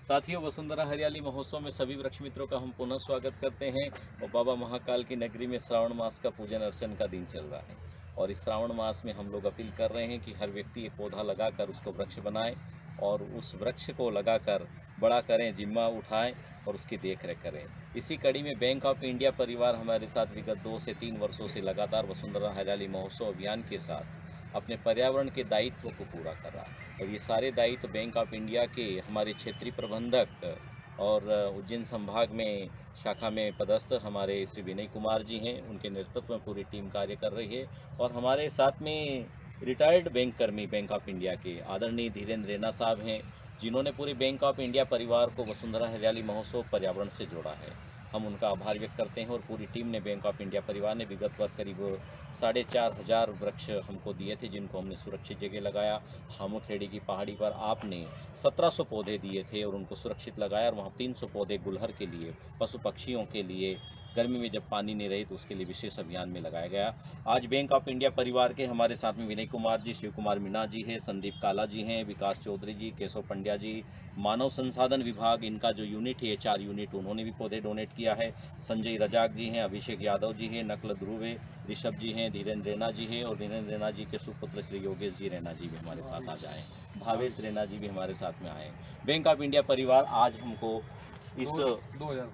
साथियों, वसुंधरा हरियाली महोत्सव में सभी वृक्ष मित्रों का हम पुनः स्वागत करते हैं। और बाबा महाकाल की नगरी में श्रावण मास का पूजन अर्चन का दिन चल रहा है और इस श्रावण मास में हम लोग अपील कर रहे हैं कि हर व्यक्ति एक पौधा लगाकर उसको वृक्ष बनाए और उस वृक्ष को लगाकर बड़ा करें, जिम्मा उठाएं और उसकी देख रेख करें। इसी कड़ी में बैंक ऑफ इंडिया परिवार हमारे साथ विगत 2 से 3 वर्षों से लगातार वसुंधरा हरियाली महोत्सव अभियान के साथ अपने पर्यावरण के दायित्व को पूरा कर रहा है। और ये सारे दायित्व बैंक ऑफ इंडिया के हमारे क्षेत्रीय प्रबंधक और उज्जैन संभाग में शाखा में पदस्थ हमारे श्री विनय कुमार जी हैं, उनके नेतृत्व में पूरी टीम कार्य कर रही है। और हमारे साथ में रिटायर्ड बैंक कर्मी बैंक ऑफ इंडिया के आदरणीय धीरेन्द्र रैना साहब हैं, जिन्होंने पूरे बैंक ऑफ इंडिया परिवार को वसुंधरा हरियाली महोत्सव पर्यावरण से जोड़ा है। हम उनका आभार व्यक्त करते हैं। और पूरी टीम ने, बैंक ऑफ इंडिया परिवार ने विगत वर्ष करीब 4,500 वृक्ष हमको दिए थे, जिनको हमने सुरक्षित जगह लगाया। हामुखेड़ी की पहाड़ी पर आपने 1700 पौधे दिए थे और उनको सुरक्षित लगाया। और वहाँ 300 पौधे गुलहर के लिए, पशु पक्षियों के लिए, गर्मी में जब पानी नहीं रही तो उसके लिए विशेष अभियान में लगाया गया। आज बैंक ऑफ इंडिया परिवार के हमारे साथ में विनय कुमार जी, शिव कुमार मीणा जी हैं, संदीप काला जी हैं, विकास चौधरी जी, केशव पंड्या जी, मानव संसाधन विभाग इनका जो यूनिट है HR यूनिट, उन्होंने भी पौधे डोनेट किया है। संजय रजाक जी हैं, अभिषेक यादव जी हैं, नकल ध्रुव है, ऋषभ जी हैं, धीरेन्द्र रैना जी हैं और धीरेन्द्र रैना जी के सुपुत्र श्री योगेश जी रैना जी भी हमारे साथ आ जाएँ, भावेश रैना जी भी हमारे साथ में आए। बैंक ऑफ इंडिया परिवार आज हमको इस 2000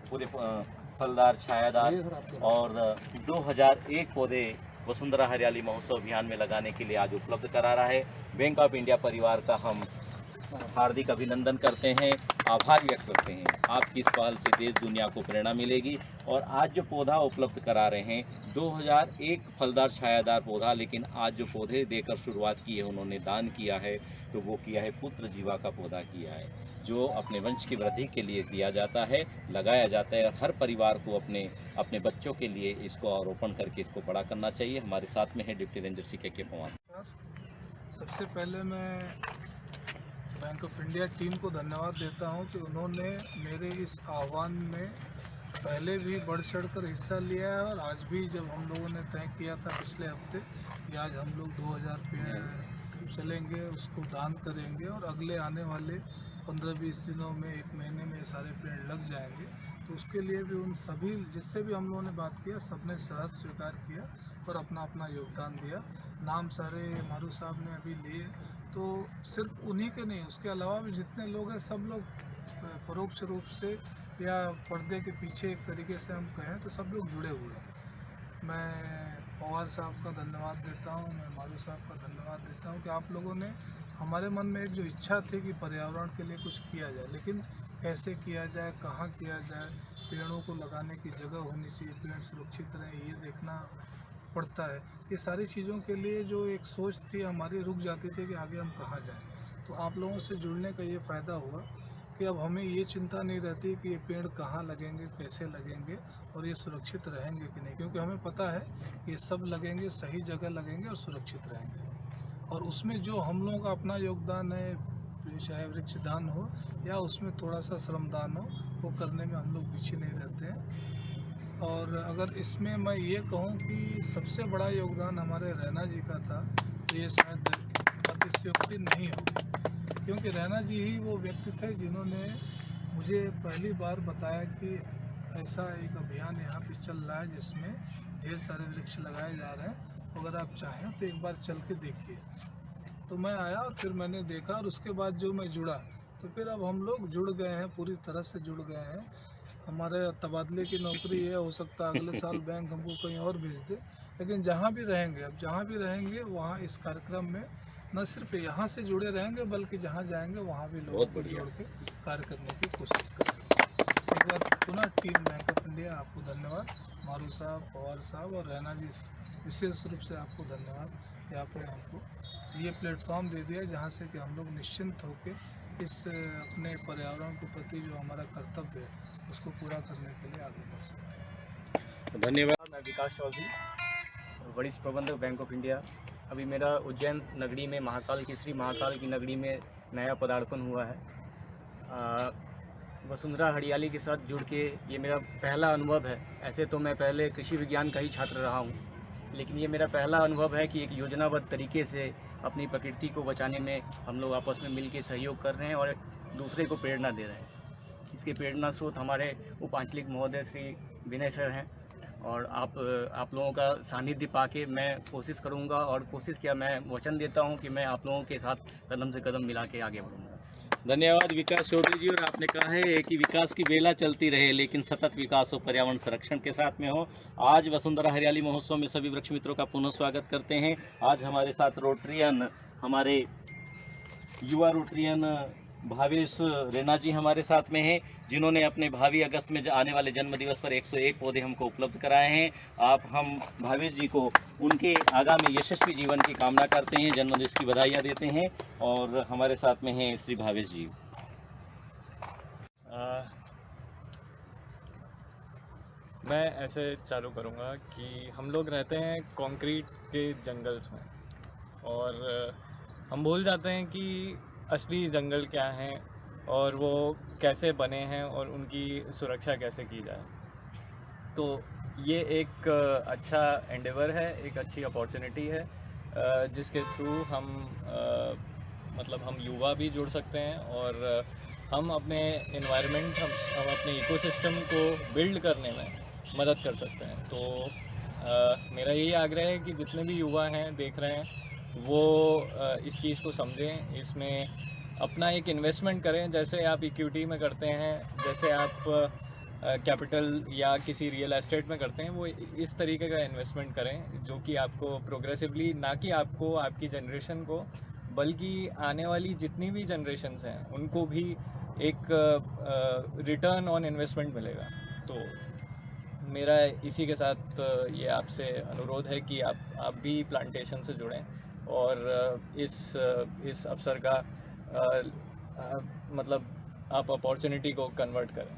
पूरे फलदार, छायादार और 2001 पौधे वसुंधरा हरियाली महोत्सव अभियान में लगाने के लिए आज उपलब्ध करा रहा है। बैंक ऑफ इंडिया परिवार का हम हार्दिक अभिनंदन करते हैं, आभार व्यक्त करते हैं। आपकी इस पहल से देश दुनिया को प्रेरणा मिलेगी। और आज जो पौधा उपलब्ध करा रहे हैं 2001 फलदार छायादार पौधा, लेकिन आज जो पौधे देकर शुरुआत की है, उन्होंने दान किया है, तो वो किया है पुत्र जीवा का पौधा किया है, जो अपने वंश की वृद्धि के लिए दिया जाता है, लगाया जाता है। और हर परिवार को अपने बच्चों के लिए इसको आरोपण करके इसको बड़ा करना चाहिए। हमारे साथ में है डिप्टी रेंजर CK पवार। सबसे पहले मैं बैंक ऑफ इंडिया टीम को धन्यवाद देता हूं कि उन्होंने मेरे इस आह्वान में पहले भी बढ़ चढ़कर हिस्सा लिया है। और आज भी जब हम लोगों ने तय किया था पिछले हफ्ते कि आज हम लोग 2000 पेड़ चलेंगे, उसको दान करेंगे और अगले आने वाले 15-20 दिनों में, 1 महीने में सारे पेड़ लग जाएंगे, तो उसके लिए भी उन सभी जिससे भी हम लोगों ने बात किया, सबने सहज स्वीकार किया और अपना अपना योगदान दिया। नाम सारे मारू साहब ने अभी लिए, तो सिर्फ उन्हीं के नहीं, उसके अलावा भी जितने लोग हैं सब लोग परोक्ष रूप से या पर्दे के पीछे एक तरीके से हम कहें तो सब लोग जुड़े हुए हैं। मैं पवार साहब का धन्यवाद देता हूँ, मैं मारू साहब का धन्यवाद देता हूँ कि आप लोगों ने हमारे मन में एक जो इच्छा थी कि पर्यावरण के लिए कुछ किया जाए, लेकिन कैसे किया जाए, कहाँ किया जाए, पेड़ों को लगाने की जगह होनी चाहिए, पेड़ सुरक्षित रहे, ये देखना पड़ता है। ये सारी चीज़ों के लिए जो एक सोच थी हमारी, रुक जाती थी कि आगे हम कहाँ जाएं। तो आप लोगों से जुड़ने का ये फ़ायदा हुआ कि अब हमें ये चिंता नहीं रहती कि ये पेड़ कहाँ लगेंगे, कैसे लगेंगे और ये सुरक्षित रहेंगे कि नहीं, क्योंकि हमें पता है ये सब लगेंगे, सही जगह लगेंगे और सुरक्षित रहेंगे। और उसमें जो हम लोगों का अपना योगदान है, चाहे वृक्षदान हो या उसमें थोड़ा सा श्रमदान हो, वो करने में हम लोग पीछे नहीं रहते हैं। और अगर इसमें मैं ये कहूँ कि सबसे बड़ा योगदान हमारे रैना जी का था, तो ये शायद अतिशयोक्ति नहीं होगी, क्योंकि रैना जी ही वो व्यक्ति थे जिन्होंने मुझे पहली बार बताया कि ऐसा एक अभियान यहाँ पे चल रहा है जिसमें ढेर सारे वृक्ष लगाए जा रहे हैं, अगर आप चाहें तो एक बार चल के देखिए। तो मैं आया और फिर मैंने देखा, और उसके बाद जो मैं जुड़ा, तो फिर अब हम लोग जुड़ गए हैं, पूरी तरह से जुड़ गए हैं। हमारे तबादले की नौकरी है, हो सकता है अगले साल बैंक हमको कहीं और भेज दे, लेकिन जहाँ भी रहेंगे, अब जहाँ भी रहेंगे वहाँ इस कार्यक्रम में न सिर्फ यहाँ से जुड़े रहेंगे, बल्कि जहाँ जाएंगे वहाँ भी लोगों को जोड़ के कार्य करने की कोशिश करेंगे। एक बार पुनः टीम बैंक ऑफ इंडिया आपको धन्यवाद, मारू साहब, पवार साहब और रैना जी विशेष रूप से आपको धन्यवाद कि आपने हमको ये प्लेटफॉर्म दे दिया जहाँ से कि हम लोग निश्चिंत होकर इस अपने पर्यावरण के प्रति जो हमारा कर्तव्य है उसको पूरा करने के लिए आगे बढ़ सकते हैं। धन्यवाद। मैं विकास चौधरी, वरिष्ठ प्रबंधक बैंक ऑफ इंडिया। अभी मेरा उज्जैन नगरी में महाकाल की, श्री महाकाल की नगरी में नया पदार्पण हुआ है। वसुंधरा हरियाली के साथ जुड़ के ये मेरा पहला अनुभव है। ऐसे तो मैं पहले कृषि विज्ञान का ही छात्र रहा हूँ, लेकिन ये मेरा पहला अनुभव है कि एक योजनाबद्ध तरीके से अपनी प्रकृति को बचाने में हम लोग आपस में मिल के सहयोग कर रहे हैं और दूसरे को प्रेरणा दे रहे हैं। इसके प्रेरणा स्रोत हमारे उप आंचलिक महोदय श्री विनय सर हैं, और आप लोगों का सानिध्य पाके मैं कोशिश करूंगा, और कोशिश क्या, मैं वचन देता हूं कि मैं आप लोगों के साथ कदम से कदम मिला के आगे बढ़ूंगा। धन्यवाद विकास चौधरी जी। और आपने कहा है कि विकास की बेला चलती रहे, लेकिन सतत विकास हो, पर्यावरण संरक्षण के साथ में हो। आज वसुंधरा हरियाली महोत्सव में सभी वृक्ष मित्रों का पुनः स्वागत करते हैं। आज हमारे साथ रोटरियन, हमारे युवा रोटरियन भावेश रेना जी हमारे साथ में हैं, जिन्होंने अपने भावी अगस्त में आने वाले जन्मदिवस पर 101 पौधे हमको उपलब्ध कराए हैं। हम भावेश जी को उनके आगामी यशस्वी जीवन की कामना करते हैं, जन्मदिवस की बधाइयाँ देते हैं। और हमारे साथ में हैं श्री भावेश जी। मैं ऐसे चालू करूँगा कि हम लोग रहते हैं कंक्रीट के जंगल्स में, और हम भूल जाते हैं कि असली जंगल क्या हैं और वो कैसे बने हैं और उनकी सुरक्षा कैसे की जाए। तो ये एक अच्छा एंडेवर है, एक अच्छी अपॉर्चुनिटी है, जिसके थ्रू हम हम युवा भी जुड़ सकते हैं, और हम अपने एनवायरनमेंट, हम अपने इकोसिस्टम को बिल्ड करने में मदद कर सकते हैं। तो मेरा यही आग्रह है कि जितने भी युवा हैं, देख रहे हैं, वो इस चीज़ को समझें, इसमें अपना एक इन्वेस्टमेंट करें, जैसे आप इक्विटी में करते हैं, जैसे आप कैपिटल या किसी रियल एस्टेट में करते हैं, वो इस तरीके का इन्वेस्टमेंट करें जो कि आपको प्रोग्रेसिवली, ना कि आपको, आपकी जनरेशन को, बल्कि आने वाली जितनी भी जनरेशन्स हैं उनको भी एक रिटर्न ऑन इन्वेस्टमेंट मिलेगा। तो मेरा इसी के साथ ये आपसे अनुरोध है कि आप भी प्लांटेशन से जुड़ें और इस अवसर का आप अपॉर्चुनिटी को कन्वर्ट करें।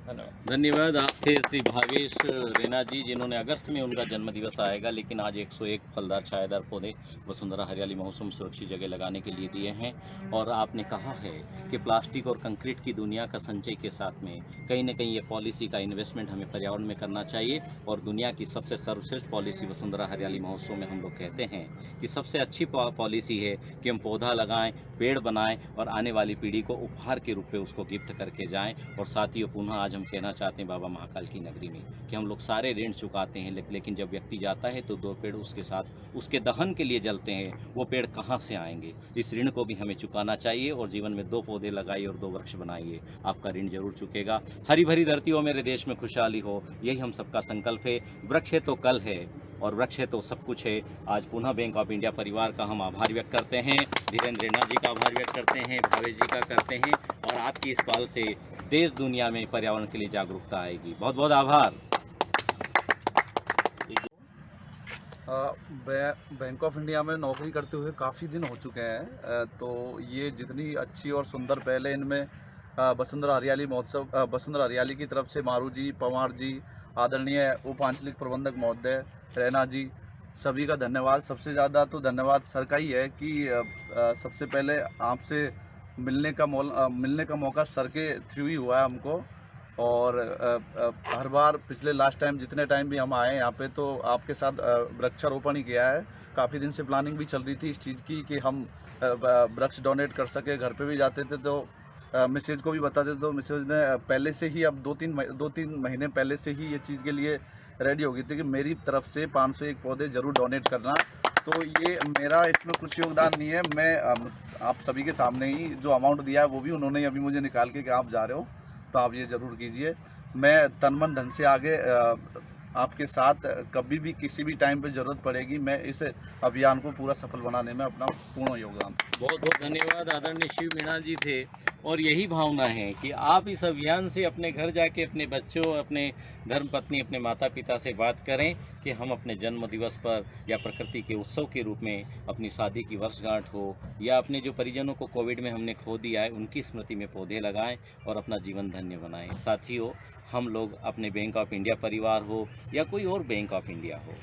धन्यवाद। धन्यवाद। आप थे श्री भावेश रेना जी, जिन्होंने अगस्त में उनका जन्मदिवस आएगा, लेकिन आज 101 फलदार छायादार पौधे वसुंधरा हरियाली महोत्सव में सुरक्षित जगह लगाने के लिए दिए हैं। और आपने कहा है कि प्लास्टिक और कंक्रीट की दुनिया का संचय के साथ में कहीं ना कहीं ये पॉलिसी का इन्वेस्टमेंट हमें पर्यावरण में करना चाहिए। और दुनिया की सबसे सर्वश्रेष्ठ पॉलिसी वसुंधरा हरियाली महोत्सव में हम लोग कहते हैं कि सबसे अच्छी पॉलिसी है कि हम पौधा लगाएं, पेड़ बनाएं और आने वाली पीढ़ी को उपहार के रूप में उसको गिफ्ट करके जाएं। और साथियों, पुनः आज हम कहना चाहते हैं बाबा महाकाल की नगरी में कि हम लोग सारे ऋण चुकाते हैं, लेकिन जब व्यक्ति जाता है तो 2 पेड़ उसके साथ उसके दहन के लिए जलते हैं। वो पेड़ कहाँ से आएंगे? इस ऋण को भी हमें चुकाना चाहिए और जीवन में 2 पौधे लगाइए और 2 वृक्ष बनाइए, आपका ऋण जरूर चुकेगा। हरी भरी धरती हो, मेरे देश में खुशहाली हो, यही हम सबका संकल्प है। वृक्ष है तो कल है और वृक्ष है तो सब कुछ है। आज पुनः बैंक ऑफ इंडिया परिवार का हम आभार व्यक्त करते हैं, धीरेन्द्र रेना जी का आभार व्यक्त करते हैं, भावेश जी का करते हैं। और आपकी इस पहल से देश दुनिया में पर्यावरण के लिए जागरूकता आएगी। बहुत बहुत आभार। बैंक ऑफ इंडिया में नौकरी करते हुए काफ़ी दिन हो चुके हैं, तो ये जितनी अच्छी और सुंदर पहले इनमें वसुंधरा हरियाली महोत्सव, वसुंधरा हरियाली की तरफ से मारू जी, पवार जी, आदरणीय उप आंचलिक प्रबंधक महोदय रैना जी, सभी का धन्यवाद। सबसे ज़्यादा तो धन्यवाद सर का ही है कि सबसे पहले आपसे मिलने का मौका सर के थ्रू ही हुआ है हमको। और हर बार पिछले लास्ट टाइम जितने टाइम भी हम आए यहाँ पे, तो आपके साथ वृक्षारोपण ही किया है। काफ़ी दिन से प्लानिंग भी चल रही थी इस चीज़ की कि हम वृक्ष डोनेट कर सके। घर पे भी जाते थे तो मिसेज को भी बताते थे, तो मिसेज ने पहले से ही, अब 2-3 महीने पहले से ही ये चीज़ के लिए रेडी हो गई थी कि मेरी तरफ से 501 पौधे ज़रूर डोनेट करना। तो ये मेरा इसमें कुछ योगदान नहीं है, मैं आप सभी के सामने ही जो अमाउंट दिया है वो भी उन्होंने अभी मुझे निकाल के कि आप जा रहे हो तो आप ये ज़रूर कीजिए। मैं तन मन धन से आगे आपके साथ कभी भी किसी भी टाइम पे ज़रूरत पड़ेगी, मैं इस अभियान को पूरा सफल बनाने में अपना पूर्ण योगदान। बहुत बहुत धन्यवाद। आदरणीय शिव मीणा जी थे, और यही भावना है कि आप इस अभियान से अपने घर जाके अपने बच्चों, अपने धर्मपत्नी, अपने माता पिता से बात करें कि हम अपने जन्म दिवस पर या प्रकृति के उत्सव के रूप में अपनी शादी की वर्षगांठ हो या अपने जो परिजनों को कोविड में हमने खो दिया है उनकी स्मृति में पौधे लगाएं और अपना जीवन धन्य बनाएं। साथियों, हम लोग अपने बैंक ऑफ इंडिया परिवार हो या कोई और बैंक ऑफ इंडिया हो,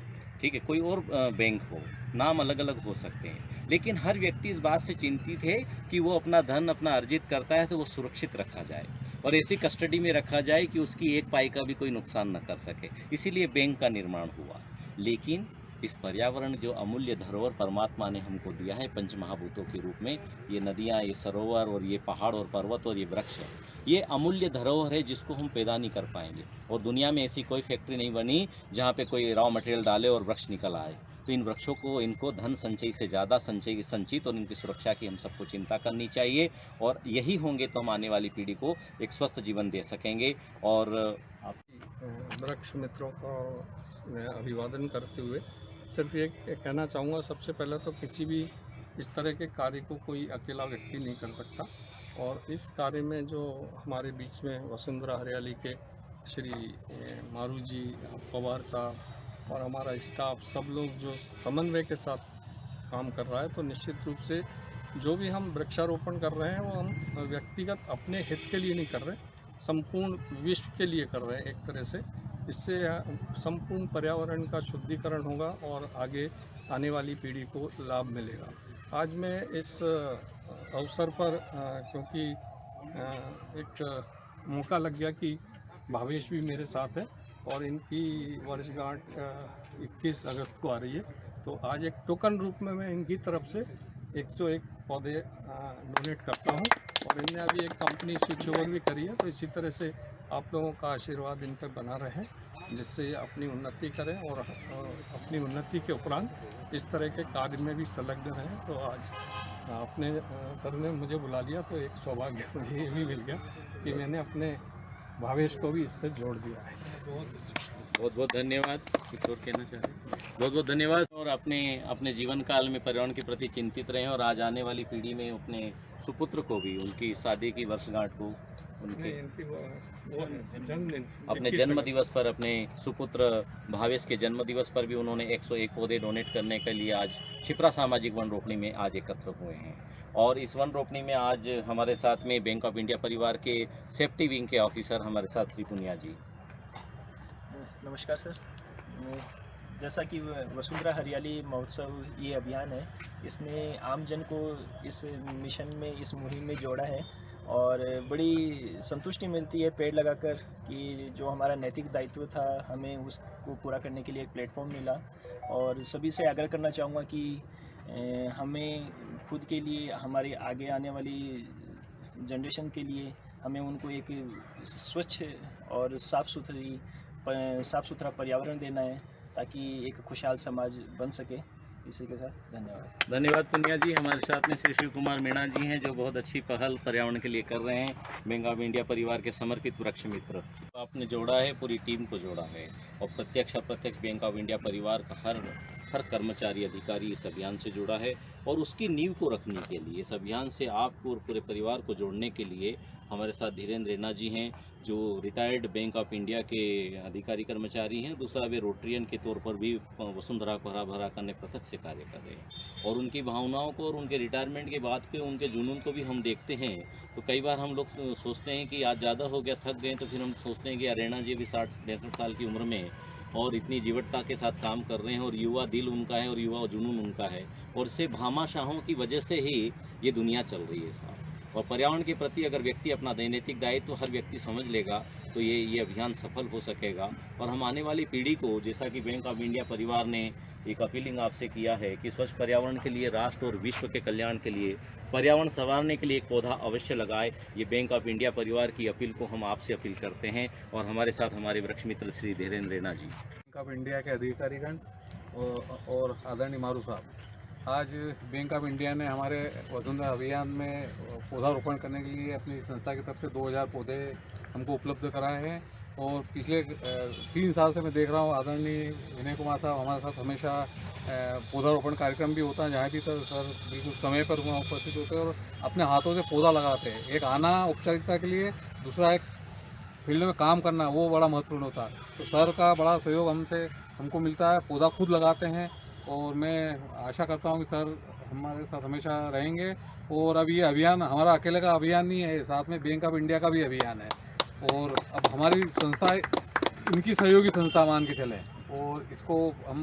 ठीक है, कोई और बैंक हो, नाम अलग अलग हो सकते हैं, लेकिन हर व्यक्ति इस बात से चिंतित है कि वो अपना धन अपना अर्जित करता है तो वो सुरक्षित रखा जाए और ऐसी कस्टडी में रखा जाए कि उसकी एक पाई का भी कोई नुकसान न कर सके। इसीलिए बैंक का निर्माण हुआ। लेकिन इस पर्यावरण जो अमूल्य धरोहर परमात्मा ने हमको दिया है पंच महाभूतों के रूप में, ये नदियाँ, ये सरोवर और ये पहाड़ और पर्वत और ये वृक्ष, ये अमूल्य धरोहर है जिसको हम पैदा नहीं कर पाएंगे। और दुनिया में ऐसी कोई फैक्ट्री नहीं बनी जहाँ पे कोई रॉ मटेरियल डाले और वृक्ष निकल आए। तो इन वृक्षों को, इनको धन संचय से ज़्यादा संचित और इनकी सुरक्षा की हम सबको चिंता करनी चाहिए, और यही होंगे तो हम आने वाली पीढ़ी को एक स्वस्थ जीवन दे सकेंगे। और वृक्ष मित्रों का मैं अभिवादन करते हुए सिर्फ ये कहना चाहूँगा, सबसे पहले तो किसी भी इस तरह के कार्य को कोई अकेला व्यक्ति नहीं कर सकता, और इस कार्य में जो हमारे बीच में वसुंधरा हरियाली के श्री मारू जी, पवार साहब और हमारा स्टाफ, सब लोग जो समन्वय के साथ काम कर रहा है, तो निश्चित रूप से जो भी हम वृक्षारोपण कर रहे हैं वो हम व्यक्तिगत अपने हित के लिए नहीं कर रहे, संपूर्ण विश्व के लिए कर रहे हैं एक तरह से। इससे संपूर्ण पर्यावरण का शुद्धिकरण होगा और आगे आने वाली पीढ़ी को लाभ मिलेगा। आज मैं इस अवसर पर क्योंकि एक मौका लग गया कि भावेश भी मेरे साथ है और इनकी वर्षगांठ 21 अगस्त को आ रही है, तो आज एक टोकन रूप में मैं इनकी तरफ से 101 पौधे डोनेट करता हूं, और इनने अभी एक कंपनी स्विच ओवर भी करी है। तो इसी तरह से आप लोगों का आशीर्वाद इन पर बना रहे, जिससे अपनी उन्नति करें और अपनी उन्नति के उपरांत इस तरह के कार्य में भी संलग्न रहें। तो आज अपने सर ने मुझे बुला लिया, तो एक सौभाग्य मुझे ये भी मिल गया कि मैंने अपने भावेश को भी इससे जोड़ दिया है। बहुत बहुत धन्यवाद। कुछ और कहना चाहें? बहुत बहुत धन्यवाद। और अपने जीवन काल में पर्यावरण के प्रति चिंतित रहें, और आज आने वाली पीढ़ी में अपने सुपुत्र को भी उनकी शादी की वर्षगांठ को उनके अपने जन्म दिवस पर, अपने सुपुत्र भावेश के जन्म दिवस पर भी उन्होंने 101 पौधे डोनेट करने के लिए आज छिपरा सामाजिक वन रोपणी में आज एकत्र हुए हैं। और इस वन रोपणी में आज हमारे साथ में बैंक ऑफ इंडिया परिवार के सेफ्टी विंग के ऑफिसर हमारे साथ श्री पुनिया जी। नमस्कार सर। जैसा कि वसुंधरा हरियाली महोत्सव ये अभियान है, इसने आम जन को इस मिशन में, इस मुहिम में जोड़ा है, और बड़ी संतुष्टि मिलती है पेड़ लगाकर कि जो हमारा नैतिक दायित्व था हमें उसको पूरा करने के लिए एक प्लेटफॉर्म मिला। और सभी से आग्रह करना चाहूँगा कि हमें खुद के लिए, हमारे आगे आने वाली जनरेशन के लिए हमें उनको एक स्वच्छ और साफ़ सुथरा पर्यावरण देना है, ताकि एक खुशहाल समाज बन सके। इसी के साथ धन्यवाद। धन्यवाद पुनिया जी। हमारे साथ में श्री शिव कुमार मीणा जी हैं, जो बहुत अच्छी पहल पर्यावरण के लिए कर रहे हैं। बैंक ऑफ इंडिया परिवार के समर्पित वृक्ष मित्र आपने जोड़ा है, पूरी टीम को जोड़ा है, और प्रत्यक्ष अप्रत्यक्ष बैंक ऑफ इंडिया परिवार का हर कर्मचारी, अधिकारी इस अभियान से जुड़ा है। और उसकी नींव को रखने के लिए, इस अभियान से आपको और पूरे परिवार को जोड़ने के लिए हमारे साथ धीरेन्द्र रैना जी हैं, जो रिटायर्ड बैंक ऑफ इंडिया के अधिकारी कर्मचारी हैं। दूसरा, वे रोटरियन के तौर पर भी वसुंधरा को हरा भरा करने प्रत्यक्ष से कार्य कर रहे हैं। और उनकी भावनाओं को और उनके रिटायरमेंट के बाद के उनके जुनून को भी हम देखते हैं। तो कई बार हम लोग सोचते हैं कि आज ज़्यादा हो गया, थक गए, तो फिर हम सोचते हैं कि रैना जी भी 60-65 साल की उम्र में और इतनी जीवटता के साथ काम कर रहे हैं, और युवा दिल उनका है और युवा जुनून उनका है, और से भामाशाहों की वजह से ही ये दुनिया चल रही है साहब। और पर्यावरण के प्रति अगर व्यक्ति अपना नैतिक दायित्व हर व्यक्ति समझ लेगा, तो ये अभियान सफल हो सकेगा। और हम आने वाली पीढ़ी को, जैसा कि बैंक ऑफ इंडिया परिवार ने एक अपीलिंग आपसे किया है कि स्वच्छ पर्यावरण के लिए, राष्ट्र और विश्व के कल्याण के लिए, पर्यावरण संवारने के लिए एक पौधा अवश्य लगाए। ये बैंक ऑफ इंडिया परिवार की अपील को हम आपसे अपील करते हैं। और हमारे साथ हमारे वृक्ष मित्र श्री धीरेन्द्र रैना जी। बैंक ऑफ इंडिया के अधिकारीगण और आदरणीय मारू साहब, आज बैंक ऑफ इंडिया ने हमारे वसुंधरा अभियान में पौधारोपण करने के लिए अपनी संस्था की तरफ से 2000 पौधे हमको उपलब्ध कराए हैं। और पिछले 3 साल से मैं देख रहा हूँ आदरणीय विनय कुमार साहब हमारे साथ हमेशा पौधारोपण कार्यक्रम भी होता है, जहाँ भी तो सर बिल्कुल समय पर वहाँ उपस्थित होते हैं और अपने हाथों से पौधा लगाते हैं। एक आना औपचारिकता के लिए, दूसरा एक फील्ड में काम करना, वो बड़ा महत्वपूर्ण होता है। तो सर का बड़ा सहयोग हमको मिलता है, पौधा खुद लगाते हैं, और मैं आशा करता हूँ कि सर हमारे साथ हमेशा रहेंगे। और अब ये अभियान हमारा अकेले का अभियान नहीं है, साथ में बैंक ऑफ इंडिया का भी अभियान है, और अब हमारी संस्था इनकी सहयोगी संस्था मान के चले, और इसको हम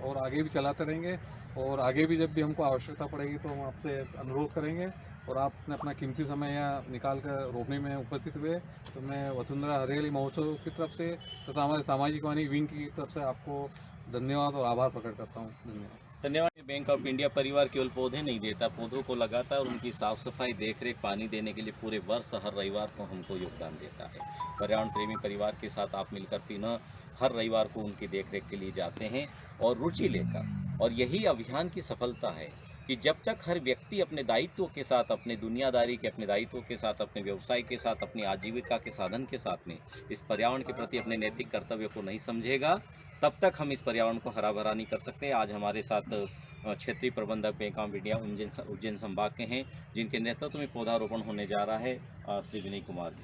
और आगे भी चलाते रहेंगे। और आगे भी जब भी हमको आवश्यकता पड़ेगी तो हम आपसे अनुरोध करेंगे। और आपने अपना कीमती समय यहाँ निकाल कर रोपणी में उपस्थित हुए, तो मैं वसुंधरा हरियाली महोत्सव की तरफ से तथा हमारे सामाजिक वाणी विंग की तरफ से आपको धन्यवाद और आभार प्रकट करता हूँ। धन्यवाद। धन्यवाद। बैंक ऑफ इंडिया परिवार केवल पौधे नहीं देता, पौधों को लगाता है और उनकी साफ सफाई, देखरेख, पानी देने के लिए पूरे वर्ष हर रविवार को हमको योगदान देता है। पर्यावरण प्रेमी परिवार के साथ आप मिलकर पुनः हर रविवार को उनकी देखरेख के लिए जाते हैं और रुचि लेकर। और यही अभियान की सफलता है कि जब तक हर व्यक्ति अपने दायित्वों के साथ, अपने दुनियादारी के अपने दायित्वों के साथ, अपने व्यवसाय के साथ, अपनी आजीविका के साधन के साथ में इस पर्यावरण के प्रति अपने नैतिक कर्तव्य को नहीं समझेगा, तब तक हम इस पर्यावरण को हरा भरा नहीं कर सकते। आज हमारे साथ क्षेत्रीय प्रबंधक बैंक ऑफ इंडिया उज्जैन संभाग के हैं, जिनके नेतृत्व में पौधारोपण होने जा रहा है, श्री विनय कुमार जी।